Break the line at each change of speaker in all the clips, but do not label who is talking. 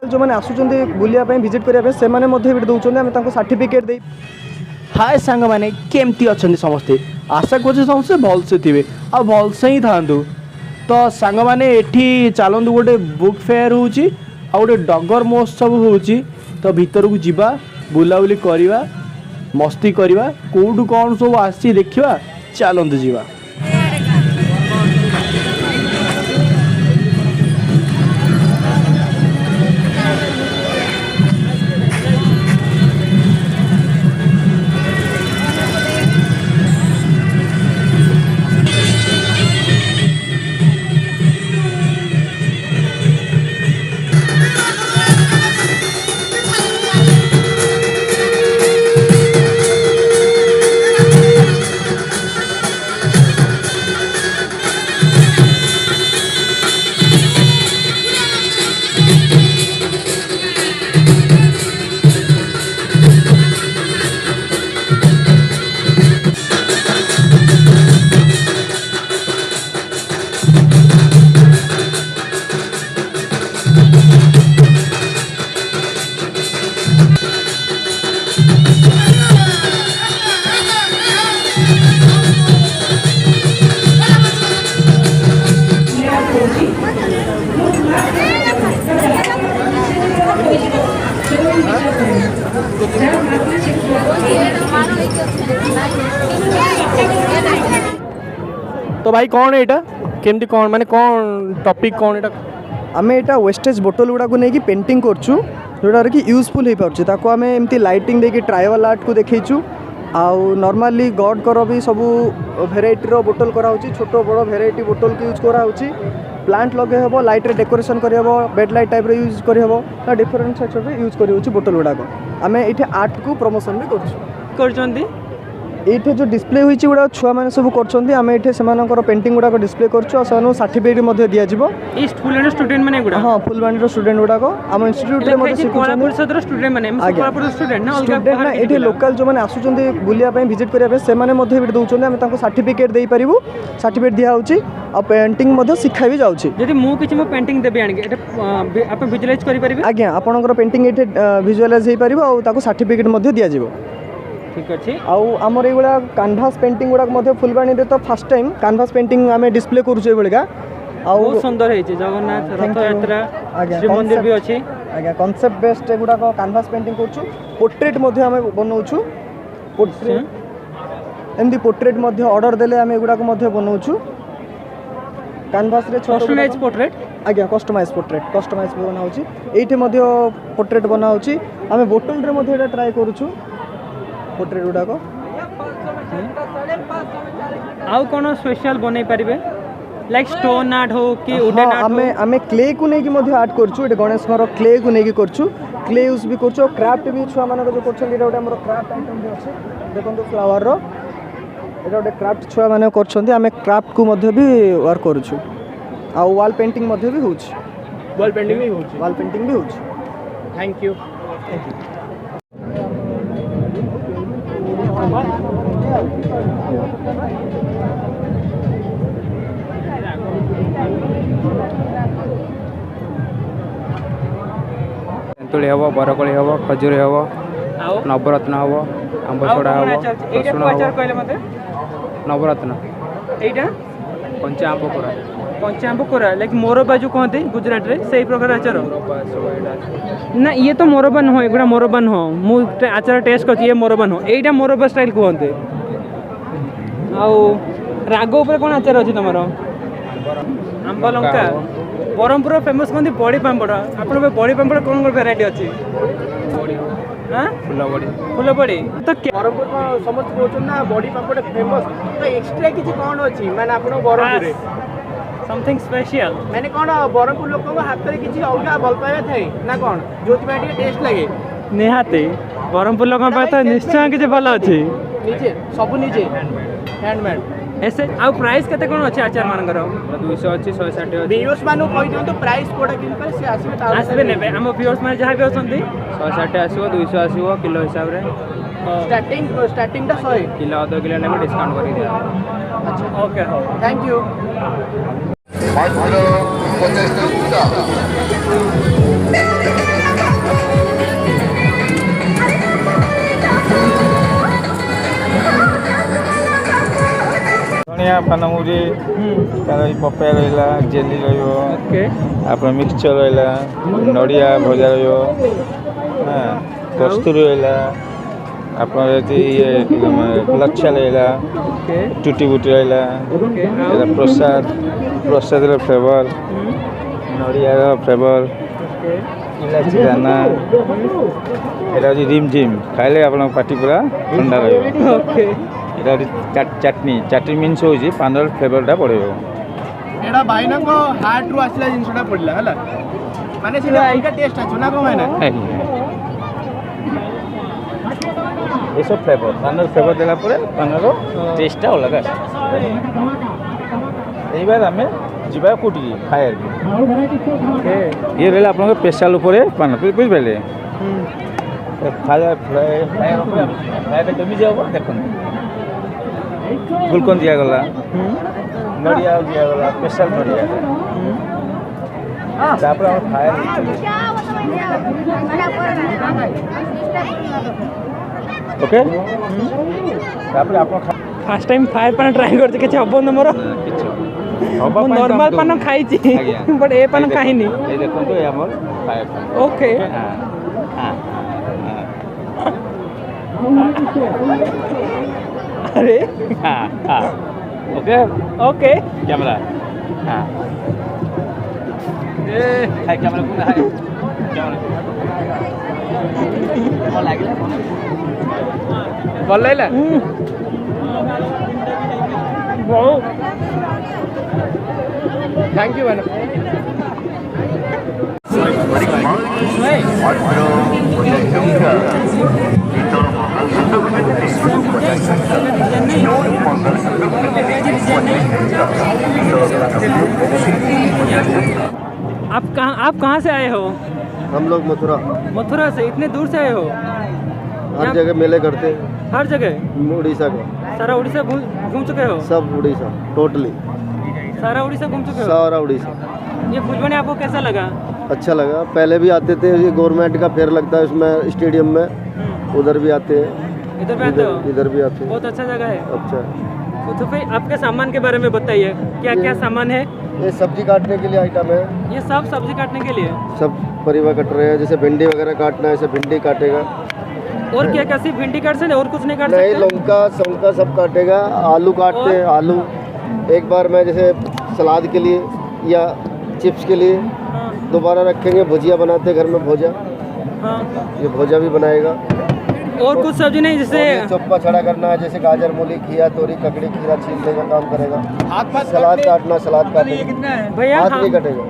जो मैंने आसुचंदी बुलिया पे विजिट करने से मैंने दौरान आम सर्टिफिकेट दे।
हाय सांग मैंने केमती अच्छा समस्ते आशा कर समस्ते भलसे थे आ भलसे ही था। तो सांग मैंने एठी चलतु गोटे बुक फेयर हो गोटे डगर महोत्सव हो तो भीतर को जीवा बुलाबुली करवा मस्ती करवा कौटू कौन सब आसी देखा चलतु जीवा। तो भाई कौन है केमती कौन माने कौन टॉपिक कौन एटा
आम यहाँ वेस्टेज बोतल गुड़ा को लेकिन पेंटिंग करूँ जोटा कि यूजफुल हो पार्टी आम एमती लाइटिंग देकी ट्राइबल आर्ट को देखीचु आउ नॉर्मली गॉड कर भी सब भेराइटी बोतल कराऊँ छोट बड़ भेराइटी बोतल को यूज कराऊँ प्लांट लगे हम लाइट रे डेकोरेशन करहब बेड लाइट टाइप यूज करहब डिफरेंट सेक्टर में यूज कर बोतल गुड़ाक आम ये आर्ट को प्रमोशन भी कर ये जो डिस्प्ले हुई गुड़ा छुआ मैंने सब कर पेंटिंग गुड़ाक डिस्प्ले कर सर्टिफिकेट दिया
स्टूडेंट माने गुड़ा
हाँ फुलवाणी स्टूडेंट गुड़ाक आम इंस्टीट्यूट ये लोकल जो मैंने आसुचंदी बुलिया पे विजिट करने से मैंने दौरान आम सर्टिफिकेट दे पारू सर्टिफिकेट दिया आ पेंटिंग शिखा भी जाऊँगी
जदि मु किछि मो पेंटिंग देबे आनि आप विजुअलाइज करि परिबे
आज्ञा आपनकर पेंटिंग ये विजुअलाइज हो पार और सर्टिफिकेट दिया जाव
ठीक अच्छे
आमर ये कैनभास पेंटिंग गुड़ाक फुलवाणी तो फर्स्ट टाइम कैनभास पेंटिंग आम डिस्प्ले करूँ भाया
बहुत सुंदर है जगन्नाथ रथ यात्रा श्री मंदिर भी अच्छी
आज्ञा कॉन्सेप्ट बेस्ड गुड़ाक कैनभास पेंटिंग करूँ पोर्ट्रेट आम बनाऊँ पोर्ट्रेट एमती पोर्ट्रेट ऑर्डर देले आम एगुड़ाक बनाऊँ कैनभास रे
कस्टमाइज पोर्ट्रेट
आज्ञा कस्टमाइज बनाऊँ ये पोर्ट्रेट बनाऊँ आम बोतल रे ट्राए करूँ पोर्ट्रेट गुड़ाक
आउ कौन स्पेशल बनै पारिबे लाइक स्टोन आर्ट हो कि वुडन आर्ट
आमे क्ले को लेकिन आर्ट करछु एटे गणेश घर क्ले को लेकिन करछु क्ले यूज भी करछु क्राफ्ट भी छुआ मानक जो करछन एटा हमर क्राफ्ट आइटम भी अछि देखंतु फ्लावर रो एटा ओटे क्राफ्ट छुआ माने करछन्ती आमे क्राफ्ट को मध्ये भी वर्क करछु आ वॉल पेंटिंग मध्ये भी होछि
वॉल पेंटिंग भी होछि
वॉल पेंटिंग भी होछि
थैंक यू
तेंतुली हम बरकोली हम खजूरी हम नवरत्न हम आंबसड़ा हम रसुण नवरत्न
एटा
कंचा आंब कोरा
कंचा आंब कोरा लाइक मोरबा जो कहते गुजरात रे सही प्रकार आचार ना ये तो मोरबा न हो एगुड़ा मोरबा न हो मु आचार टेस्ट कर ये मोरबा न हो एटा मोरबा स्टाइल कहते आउ राग ऊपर कौन आचार अच्छी तुम आंब लंका ब्रह्मपुर फेमस कहते बड़ी पापड़ आप बड़ी पापड़ कौन कौन भेराइटी अच्छी फुल बड़ी तो
ब्रह्मपुर समस्त कहते ना बड़ी पापड़ फेमस तो एक्सट्रा किसी कौन अच्छी माने आप ब्रह्मपुर
समथिंग स्पेशल
मैंने कौन ब्रह्मपुर लोक हाथ में किसी अलग भल पाइबा थाए ना कौन जो टेस्ट लगे
निहाती ब्रह्मपुर लोक तो निश्चय किसी भल अच्छी
निजे सब निजे हैंडमेड
ऐसे आउ प्राइस केते कोन अछि आचार मानकर
200 अछि 160 अछि
व्यूअर्स मानु कहि दियौ तो प्राइस कोडा किन पर से
आसबे नेबे हम व्यूअर्स माने जहा भी अछंती
160 आसीबो 200 आसीबो किलो हिसाब रे
स्टार्टिंग टा 100
किलो आधा किलो नेबे डिस्काउंट करि दिया
अच्छा
ओके हो
थैंक यू
मात्र 50 टका ପାନମୁଢ଼ି ତାର ପପେୟା ରହିଲା ଜେଲି ରହିବ
ओके
ଆପଣ ମିକ୍ସଚର ରହିଲା ନଡ଼ିଆ ଭଜା ରହିବ କସ୍ତୁରୀ ରହିଲା ଆପଣଙ୍କର ଏଠି ଇଏ ଲଚ୍ଛା ରହିଲା
ओके
ଟୁଟି ବୁଟି ରହିଲା
ओके
ଏଇଟା ପ୍ରସାଦର ଫ୍ଲେଭର ନଡ଼ିଆର ଫ୍ଲେଭର
ओके
ଇଲାଚି ଦାନା ଏଇଟା ହେଉଛି ରିମ୍ ଝିମ୍ ଖାଇଲେ ଆପଣଙ୍କ ପାଟି ପୁରା ଥଣ୍ଡା ରହିବ
ओके
ଏଇଟା ହେଉଛି ଚାଟନି ଚାଟନି ମିନ୍ସ ହେଉଛି ପାନର ଫ୍ଲେଭରଟା ପଡ଼ିବ
ଏଇଟା ଭାଇନାଙ୍କ ହାର୍ଟରୁ ଆସିଲା ଜିନିଷଟା ପଡ଼ିଲା ହେଲା ମାନେ ସେଇଟା ଅଲଗା ଟେଷ୍ଟ ଅଛି ନା କ'ଣ ଭାଇନା
ଏସବୁ ଫ୍ଲେଭର ପାନର ଫ୍ଲେଭର ଦେଲା ପରେ ପାନର ଟେଷ୍ଟଟା ଅଲଗା ଆସେ এইবার ଆମେ ଯିବା କୋଉଠିକି ଖାଇବାକୁ ଇଏ ରହିଲା ଆପଣଙ୍କ ସ୍ପେଶାଲ ଉପରେ ପାନ ବୁଝିପାରିଲେ ଖାଇବା କେମିତି ହେବ ଦେଖନ୍ତୁ ଗୁଲକନ୍ଦ ଦିଆଗଲା ନଡ଼ିଆ ଦିଆଗଲା ସ୍ପେଶାଲ ନଡ଼ିଆ ତାପରେ ଆମେ ଖାଇବା ଓକେ ତାପରେ ଆପଣ
फास्ट टाइम फायर पान ट्राई करते किसी हबन मोर
କିଛି
नॉर्मल पान खाई बट ए पान खाइनी
এই ଦେଖନ୍ତୁ ଏ ଆମର ଖାଇବା ପାନ
ओके अरे
ओके
ओके
कैमरा हाँ हाय कैमरा को हाय कैमरा भल लागला
ଭଲ ଲାଗିଲା
बहुत
ଥ୍ୟାଙ୍କ ୟୁ ଭାଇନା
आप कहाँ से आए हो
हम लोग मथुरा
मथुरा से इतने दूर से आए हो
हर जगह मेले करते हैं
हर जगह
उड़ीसा का
सारा उड़ीसा घूम चुके हो
सब उड़ीसा टोटली
सारा उड़ीसा घूम चुके हो
सारा उड़ीसा
ये फुलवानी आपको कैसा लगा
अच्छा लगा पहले भी आते थे ये गवर्नमेंट का फेयर लगता है उसमें स्टेडियम में उधर भी आते हैं
इधर पे आते हो
इधर भी आते हैं
बहुत अच्छा जगह है
अच्छा
तो फिर आपके सामान के बारे में बताइए क्या क्या सामान है
ये सब्जी काटने के लिए आइटम है
ये सब सब्जी काटने के लिए
सब परिवार कट रहे हैं जैसे भिंडी वगैरह काटना है ऐसे भिंडी काटेगा
और क्या क्या सिर्फ भिंडी काट सकते और कुछ नहीं काट
नहीं
सकते
लौका समका सब काटेगा आलू काटते हैं आलू एक बार मैं जैसे सलाद के लिए या चिप्स के लिए
हाँ,
दोबारा रखेंगे भुजिया बनाते हैं घर में भोजा
हाँ।
ये भोजा भी बनाएगा
और कुछ सब्जी नहीं जैसे
और ये चोप्पा छड़ा करना है जैसे गाजर मूली खीरा तोरी ककड़ी खीरा छीलने का काम करेगा सलाद काटना सलाद काटेगा
भैया
हाथ
हाँ,
नहीं कटेगा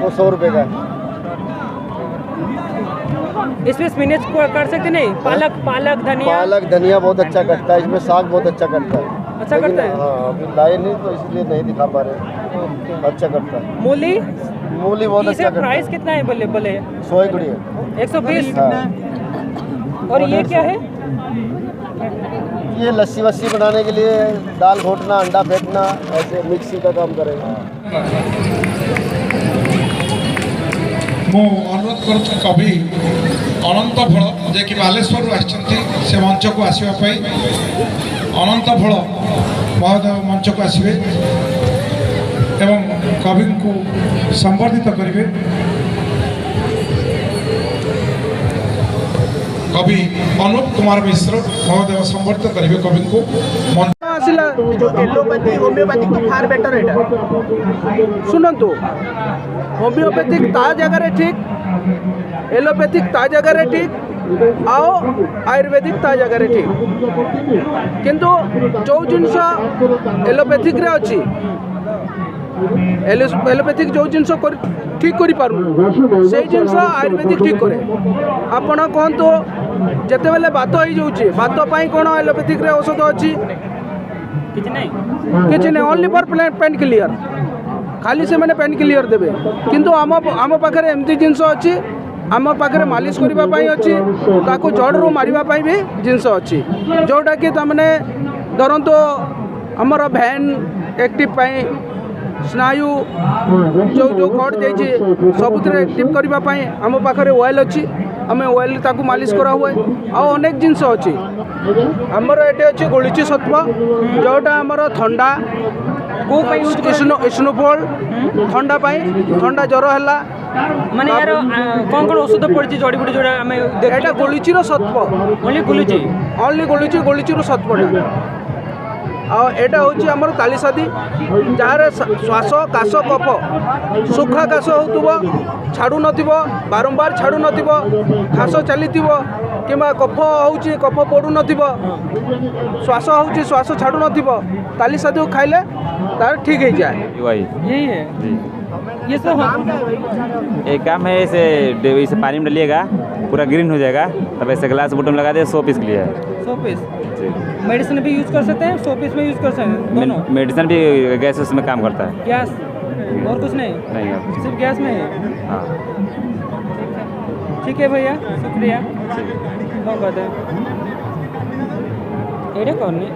वो 100 रुपये का है
इसमें स्पिनच को काट सकते नहीं पालक धनिया
पालक धनिया बहुत अच्छा कटता है इसमें साग बहुत अच्छा कटता है
अच्छा
लेकिन
करता है
हाँ अभी लाए नहीं तो इसलिए नहीं दिखा पा रहे अच्छा करता है
मूली
मूली बहुत अच्छा
इसे
करता
प्राइस
है
कितना है बोले बोले
100 गुड़ी है
120
हाँ
और ये क्या है
ये लस्सी वस्सी बनाने के लिए दाल घोटना अंडा फेंटना ऐसे मिक्सी का काम करेगा
ମୁଁ ଅନୁରୋଧ କରୁଛି କବି ଅନନ୍ତ ଭୋଳ ଯିଏକି ବାଲେଶ୍ୱରରୁ ଆସିଛନ୍ତି ସେ ମଞ୍ଚକୁ ଆସିବା ପାଇଁ ଅନନ୍ତ ଭୋଳ ମହୋଦୟ ମଞ୍ଚକୁ ଆସିବେ ଏବଂ କବିଙ୍କୁ ସମ୍ବର୍ଦ୍ଧିତ କରିବେ କବି ଅନୁପ କୁମାର ମିଶ୍ର ମହୋଦୟ ସମ୍ବର୍ଦ୍ଧିତ କରିବେ କବିଙ୍କୁ
ଆସିଲା ଯୋଉ ଏଲୋପାଥି ହୋମିଓପାଥିକ ଠୁ ଫାର ବେଟର ଏଇଟା ଶୁଣନ୍ତୁ होम्योपैथिक ता जगह ठीक एलोपैथिक ता जगह ठीक आओ आयुर्वेदिक ता जगह ठीक किंतु जो जिनस एलोपैथिक रे अच्छी एलोपैथिक जो जिनस ठीक कर पार से जिनस आयुर्वेदिक ठीक करे आपण कहतु जिते बेले बात हो जाऊँगी बात कौन एलोपैथिक रे औषध अच्छी किसी नहीं ओनली फॉर पेन क्लियर खाली से मैंने पेन क्लियर देवे किंतु आम पाखे एमती जिनस अच्छी आम पाखे मालिश करने अच्छी ताकू जड़ू मारवाई भी जिनस अच्छी जोटा कि तमने धरतु आमर भैन एक्टिव स्नायु जो जो कट जाइए सबुत एक्टिव करने आम पाखे ऑयल अच्छी
आम ऑयल ताकू मालिश करा हुए आउ अनेक जिनस अच्छी आमर ये अच्छे गोलीची सत्व जोटा आमर थंडा स्नोफॉल थंडा थंडा ज्वर है
माने यार कौन कौन औषध पड़ी जड़ी बुटी जोड़ा हमें
एटा गोलीचीर सत्व
ओनली गुलुची
ओनली गोलीचीर सत्वटा आटा हूँ आमर तालीसादी जार श्वास काश कफ सुखा काश हो छाड़ू न बारंबार छाड़ू न खास चली कि कफ हो कफ पड़ू न श्वास हो श्वास छाड़ू न तालीसादी खाइले तार ठीक हो जाए।
यही है ये सब
एक काम है इसे पानी में डालिएगा पूरा ग्रीन हो जाएगा, तब ऐसे ग्लास बॉटल में लगा दे 100 पीस के लिए
100 पीस मेडिसिन भी यूज़ कर सकते हैं 100 पीस में यूज़ कर सकते हैं दोनों।
मेडिसिन भी गैस उसमें काम करता है।
गैस और कुछ नहीं
नहीं
सिर्फ गैस में ही।
हाँ
ठीक है भैया शुक्रिया। कौन कहते हैं एडे कौन नहीं